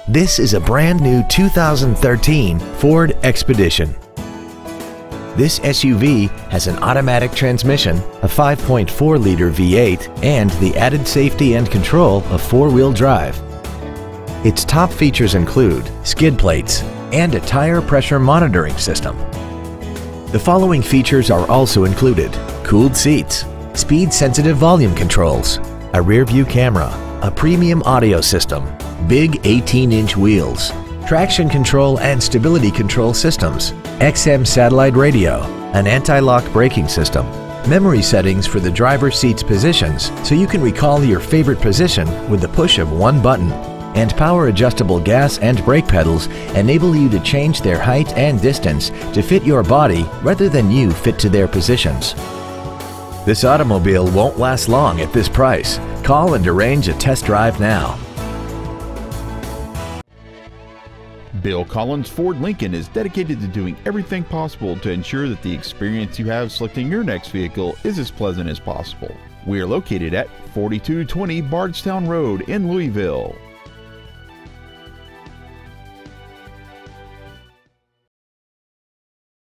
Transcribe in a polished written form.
This is a brand new 2013 Ford Expedition. This SUV has an automatic transmission, a 5.4-liter V8, and the added safety and control of four-wheel drive. Its top features include skid plates and a tire pressure monitoring system. The following features are also included: cooled seats, speed-sensitive volume controls, a rear-view camera, a premium audio system, big 18-inch wheels, traction control and stability control systems, XM satellite radio, an anti-lock braking system, memory settings for the driver's seat's positions so you can recall your favorite position with the push of one button, and power adjustable gas and brake pedals enable you to change their height and distance to fit your body rather than you fit to their positions. This automobile won't last long at this price. Call and arrange a test drive now. Bill Collins Ford Lincoln is dedicated to doing everything possible to ensure that the experience you have selecting your next vehicle is as pleasant as possible. We are located at 4220 Bardstown Road in Louisville.